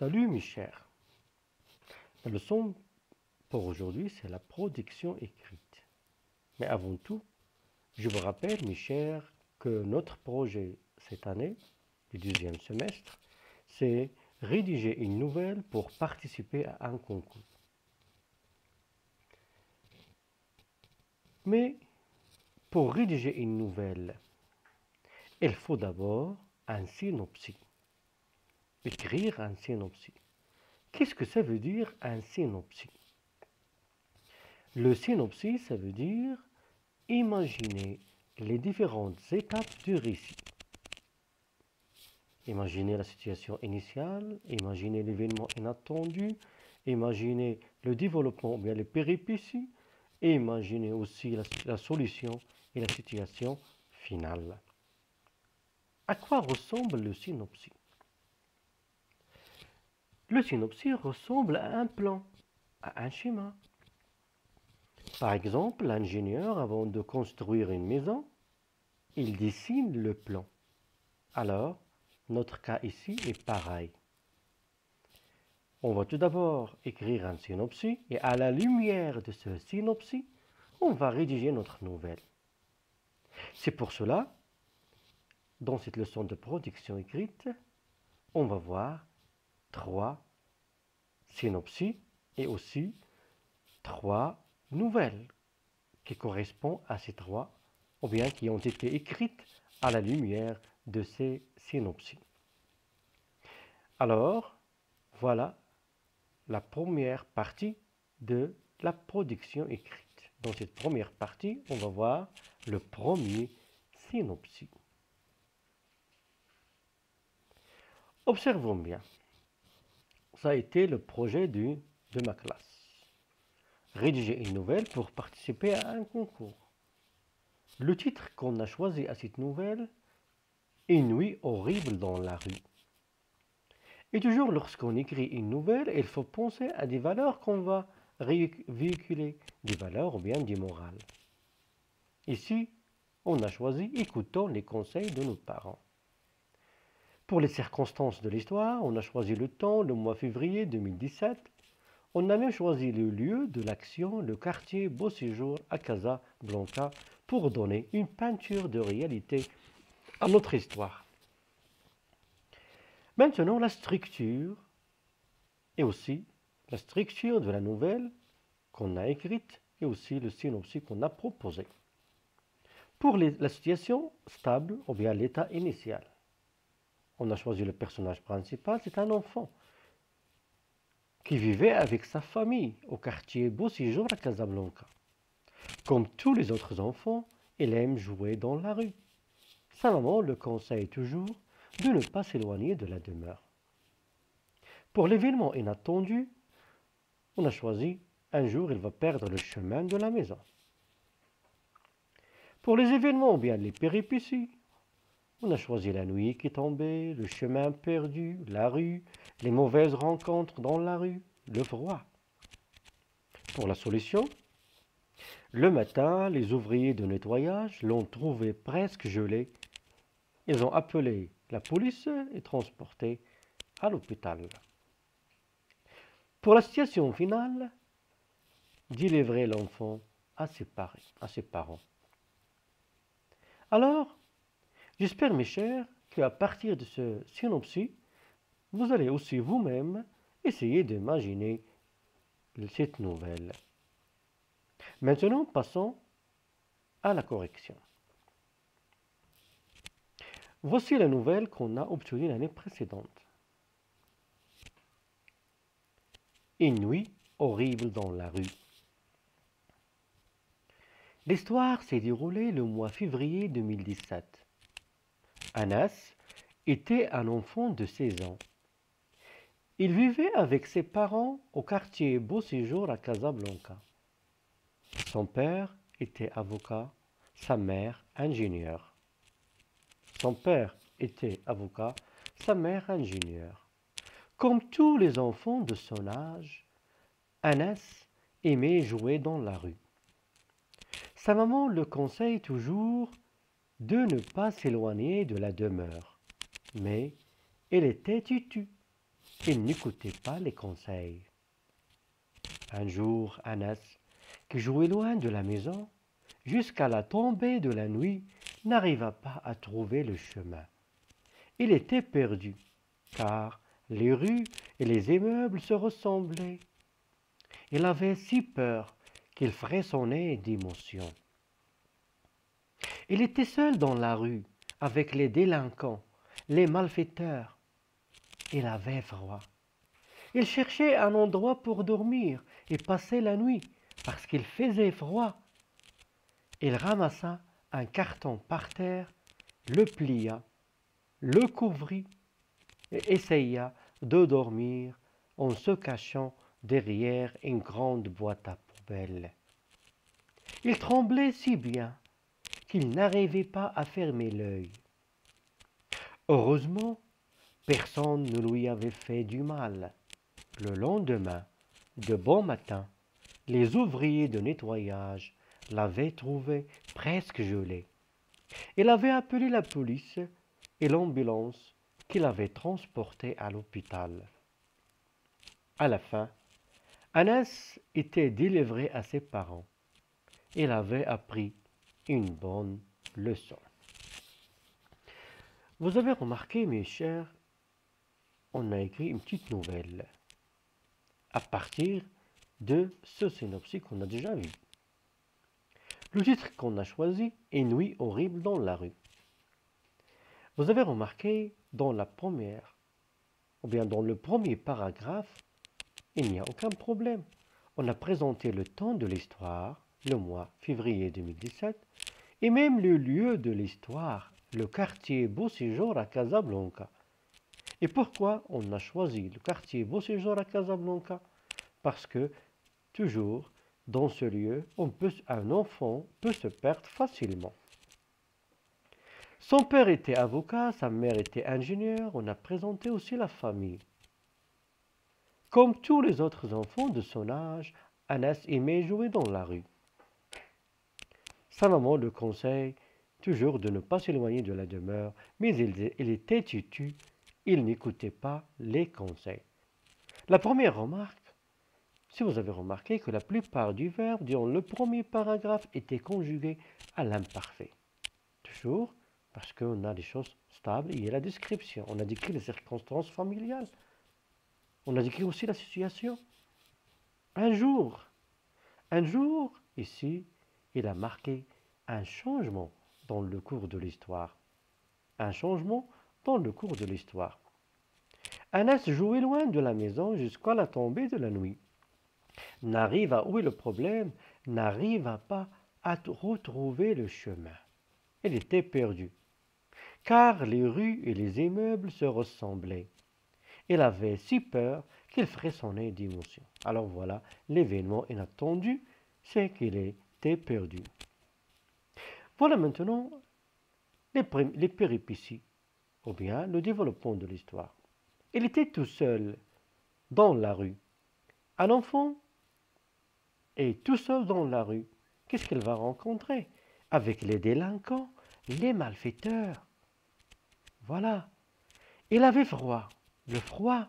Salut mes chers. La leçon pour aujourd'hui, c'est la production écrite. Mais avant tout, je vous rappelle mes chers que notre projet cette année, du deuxième semestre, c'est rédiger une nouvelle pour participer à un concours. Mais pour rédiger une nouvelle, il faut d'abord un synopsis. Écrire un synopsis. Qu'est-ce que ça veut dire un synopsis? Le synopsis, ça veut dire imaginer les différentes étapes du récit. Imaginez la situation initiale, imaginez l'événement inattendu, imaginez le développement ou bien les péripéties, et imaginez aussi la solution et la situation finale. À quoi ressemble le synopsis? Le synopsis ressemble à un plan, à un schéma. Par exemple, l'ingénieur, avant de construire une maison, il dessine le plan. Alors, notre cas ici est pareil. On va tout d'abord écrire un synopsis et à la lumière de ce synopsis, on va rédiger notre nouvelle. C'est pour cela, dans cette leçon de production écrite, on va voir 3 synopsis et aussi 3 nouvelles qui correspondent à ces 3 ou bien qui ont été écrites à la lumière de ces synopsis. Alors, voilà la première partie de la production écrite. Dans cette première partie, on va voir le premier synopsis. Observons bien. Ça a été le projet de ma classe. Rédiger une nouvelle pour participer à un concours. Le titre qu'on a choisi à cette nouvelle, Une nuit horrible dans la rue. Et toujours lorsqu'on écrit une nouvelle, il faut penser à des valeurs qu'on va véhiculer, des valeurs ou bien des morales. Ici, on a choisi écoutons les conseils de nos parents. Pour les circonstances de l'histoire, on a choisi le temps, le mois février 2017. On a même choisi le lieu de l'action, le quartier Beau Séjour à Casablanca, pour donner une peinture de réalité à notre histoire. Maintenant, la structure et aussi la structure de la nouvelle qu'on a écrite et aussi le synopsis qu'on a proposé. Pour la situation stable ou bien l'état initial, on a choisi le personnage principal, c'est un enfant qui vivait avec sa famille au quartier Beau Séjour à Casablanca. Comme tous les autres enfants, il aime jouer dans la rue. Sa maman le conseille toujours de ne pas s'éloigner de la demeure. Pour l'événement inattendu, on a choisi un jour il va perdre le chemin de la maison. Pour les événements ou bien les péripéties, on a choisi la nuit qui tombait, le chemin perdu, la rue, les mauvaises rencontres dans la rue, le froid. Pour la solution, le matin, les ouvriers de nettoyage l'ont trouvé presque gelé. Ils ont appelé la police et transporté à l'hôpital. Pour la situation finale, délivrer l'enfant à ses parents. Alors, j'espère mes chers qu'à partir de ce synopsis, vous allez aussi vous-même essayer d'imaginer cette nouvelle. Maintenant, passons à la correction. Voici la nouvelle qu'on a obtenue l'année précédente. Une nuit horrible dans la rue. L'histoire s'est déroulée le mois février 2017. Anas était un enfant de 16 ans. Il vivait avec ses parents au quartier Beau Séjour à Casablanca. Son père était avocat, sa mère ingénieure. Son père était avocat, sa mère ingénieure. Comme tous les enfants de son âge, Anas aimait jouer dans la rue. Sa maman le conseille toujours de ne pas s'éloigner de la demeure, mais elle était têtue. Il n'écoutait pas les conseils. Un jour, Anas, qui jouait loin de la maison, jusqu'à la tombée de la nuit, n'arriva pas à trouver le chemin. Il était perdu, car les rues et les immeubles se ressemblaient. Il avait si peur qu'il frissonnait d'émotion. Il était seul dans la rue, avec les délinquants, les malfaiteurs. Il avait froid. Il cherchait un endroit pour dormir et passer la nuit, parce qu'il faisait froid. Il ramassa un carton par terre, le plia, le couvrit et essaya de dormir en se cachant derrière une grande boîte à poubelle. Il tremblait si bien qu'il n'arrivait pas à fermer l'œil. Heureusement, personne ne lui avait fait du mal. Le lendemain, de bon matin, les ouvriers de nettoyage l'avaient trouvé presque gelé. Il avait appelé la police et l'ambulance qui l'avait transporté à l'hôpital. À la fin, Anas était délivré à ses parents. Il avait appris une bonne leçon. Vous avez remarqué, mes chers, on a écrit une petite nouvelle à partir de ce synopsis qu'on a déjà vu. Le titre qu'on a choisi est Nuit horrible dans la rue. Vous avez remarqué dans la première, ou bien dans le premier paragraphe, il n'y a aucun problème. On a présenté le temps de l'histoire, le mois février 2017, et même le lieu de l'histoire, le quartier Beau Séjour à Casablanca. Et pourquoi on a choisi le quartier Beau Séjour à Casablanca? Parce que, toujours, dans ce lieu, un enfant peut se perdre facilement. Son père était avocat, sa mère était ingénieure, on a présenté aussi la famille. Comme tous les autres enfants de son âge, Anas aimait jouer dans la rue. Sa maman le conseille toujours de ne pas s'éloigner de la demeure, mais il était têtu, il n'écoutait pas les conseils. La première remarque, si vous avez remarqué que la plupart du verbe dans le premier paragraphe étaient conjugués à l'imparfait. Toujours parce qu'on a des choses stables, il y a la description. On a décrit les circonstances familiales. On a décrit aussi la situation. Un jour, ici, il a marqué un changement dans le cours de l'histoire. Un changement dans le cours de l'histoire. Anas jouait loin de la maison jusqu'à la tombée de la nuit. Où est le problème? N'arriva pas à retrouver le chemin. Il était perdu, car les rues et les immeubles se ressemblaient. Il avait si peur qu'il frissonnait d'émotion. Alors voilà, l'événement inattendu, c'est qu'il était perdu. Voilà maintenant les péripéties, ou bien le développement de l'histoire. Il était tout seul dans la rue. Un enfant est tout seul dans la rue. Qu'est-ce qu'il va rencontrer? Avec les délinquants, les malfaiteurs. Voilà. Il avait froid. Le froid.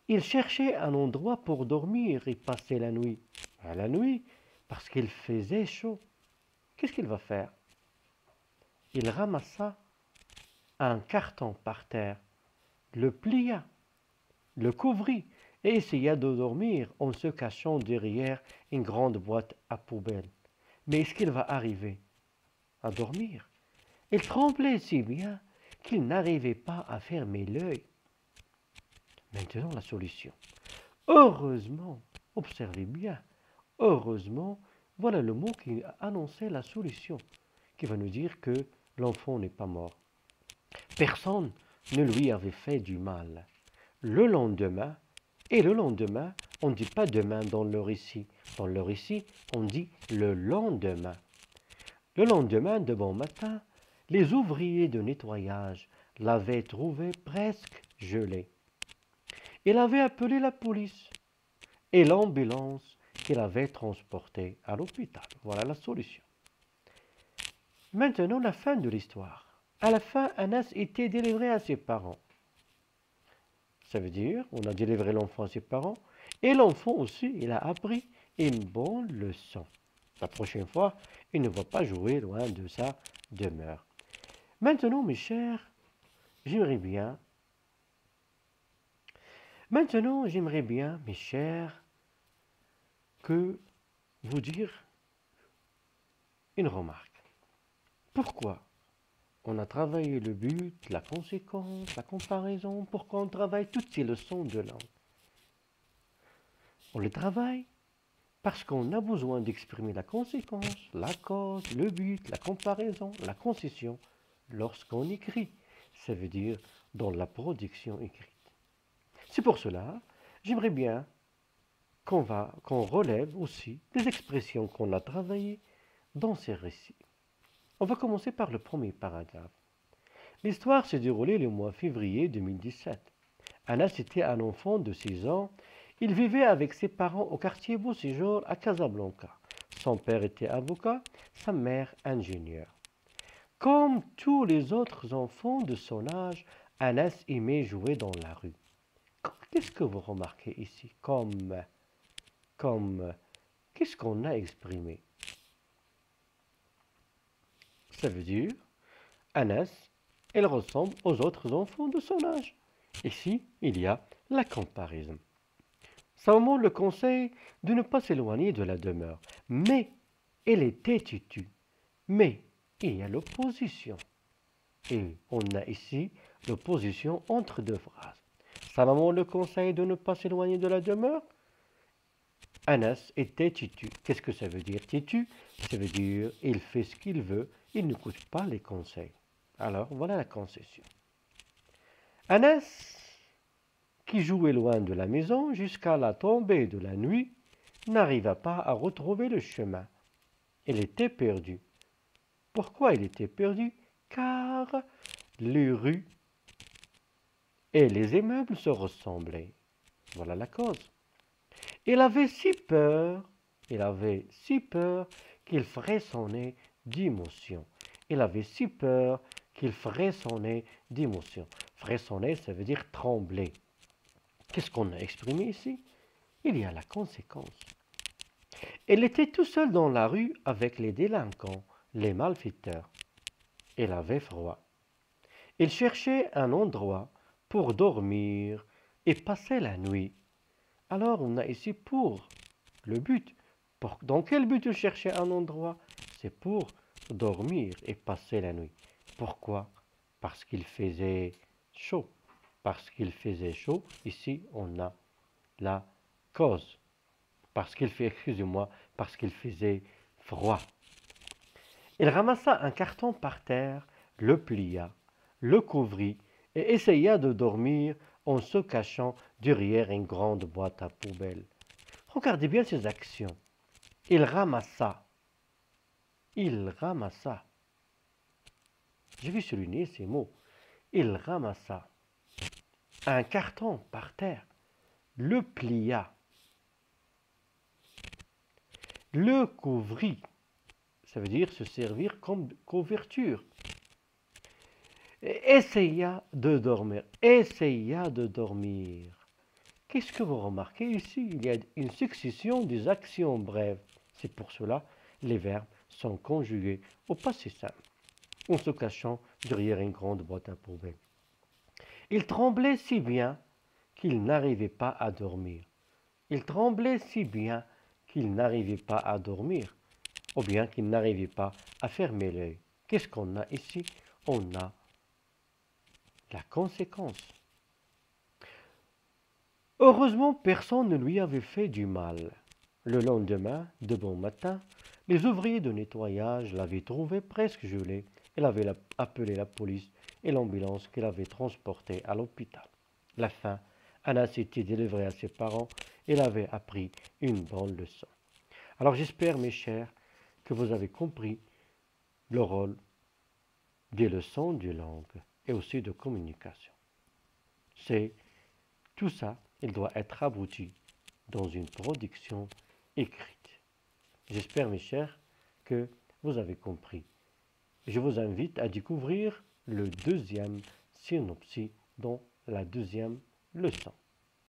Il cherchait un endroit pour dormir et passer la nuit. À la nuit, parce qu'il faisait chaud. Qu'est-ce qu'il va faire? Il ramassa un carton par terre, le plia, le couvrit et essaya de dormir en se cachant derrière une grande boîte à poubelle. Mais est-ce qu'il va arriver à dormir? Il tremblait si bien qu'il n'arrivait pas à fermer l'œil. Maintenant la solution. Heureusement, observez bien, heureusement, voilà le mot qui annonçait la solution, qui va nous dire que l'enfant n'est pas mort. Personne ne lui avait fait du mal. Le lendemain, on ne dit pas demain dans le récit. Dans le récit, on dit le lendemain. Le lendemain, de bon matin, les ouvriers de nettoyage l'avaient trouvé presque gelé. Il avait appelé la police et l'ambulance qui l'avait transporté à l'hôpital. Voilà la solution. Maintenant, la fin de l'histoire. À la fin, Anas était délivré à ses parents. Ça veut dire, on a délivré l'enfant à ses parents, et l'enfant aussi, il a appris une bonne leçon. La prochaine fois, il ne va pas jouer loin de sa demeure. Maintenant, mes chers, j'aimerais bien, mes chers, que vous dire une remarque. Pourquoi on a travaillé le but, la conséquence, la comparaison? Pourquoi on travaille toutes ces leçons de langue? On les travaille parce qu'on a besoin d'exprimer la conséquence, la cause, le but, la comparaison, la concession lorsqu'on écrit. Ça veut dire dans la production écrite. C'est pour cela, j'aimerais bien qu'on relève aussi des expressions qu'on a travaillées dans ces récits. On va commencer par le premier paragraphe. L'histoire s'est déroulée le mois février 2017. Anas était un enfant de 6 ans. Il vivait avec ses parents au quartier Beau Séjour à Casablanca. Son père était avocat, sa mère ingénieure. Comme tous les autres enfants de son âge, Anas aimait jouer dans la rue. Qu'est-ce que vous remarquez ici qu'est-ce qu'on a exprimé? Ça veut dire, Anas, elle ressemble aux autres enfants de son âge. Ici, il y a la comparaison. Sa maman le conseille de ne pas s'éloigner de la demeure. Mais elle était têtue. Mais il y a l'opposition. Et on a ici l'opposition entre deux phrases. Sa maman le conseille de ne pas s'éloigner de la demeure. Anas était têtu. Qu'est-ce que ça veut dire têtu? Ça veut dire il fait ce qu'il veut, il n'écoute pas les conseils. Alors voilà la concession. Anas, qui jouait loin de la maison jusqu'à la tombée de la nuit, n'arriva pas à retrouver le chemin. Il était perdu. Pourquoi il était perdu? Car les rues et les immeubles se ressemblaient. Voilà la cause. Il avait si peur qu'il frissonnait d'émotion. Il avait si peur qu'il frissonnait d'émotion. Frissonner, ça veut dire trembler. Qu'est-ce qu'on a exprimé ici? Il y a la conséquence. Il était tout seul dans la rue avec les délinquants, les malfaiteurs. Il avait froid. Il cherchait un endroit pour dormir et passer la nuit. Alors on a ici pour le but. Dans quel but il cherchait un endroit? C'est pour dormir et passer la nuit. Pourquoi? Parce qu'il faisait chaud. Parce qu'il faisait chaud, ici on a la cause. Parce qu'il faisait froid. Il ramassa un carton par terre, le plia, le couvrit et essaya de dormir en se cachant derrière une grande boîte à poubelle. Regardez bien ses actions. Il ramassa. Je vais souligner ces mots. Il ramassa un carton par terre, le plia, le couvrit. Ça veut dire se servir comme couverture. Essaya de dormir. Qu'est-ce que vous remarquez ici? Il y a une succession des actions brèves. C'est pour cela que les verbes sont conjugués au passé simple, en se cachant derrière une grande boîte à poubelle. Il tremblait si bien qu'il n'arrivait pas à dormir. Il tremblait si bien qu'il n'arrivait pas à dormir, ou bien qu'il n'arrivait pas à fermer l'œil. Qu'est-ce qu'on a ici? On a la conséquence. Heureusement, personne ne lui avait fait du mal. Le lendemain, de bon matin, les ouvriers de nettoyage l'avaient trouvé presque gelé. Il avait appelé la police et l'ambulance qu'il avait transporté à l'hôpital. La fin, Anas était délivré à ses parents. Il avait appris une bonne leçon. Alors j'espère, mes chers, que vous avez compris le rôle des leçons de langue et aussi de communication. C'est tout ça, il doit être abouti dans une production écrite. J'espère, mes chers, que vous avez compris. Je vous invite à découvrir le deuxième synopsis dans la deuxième le sang.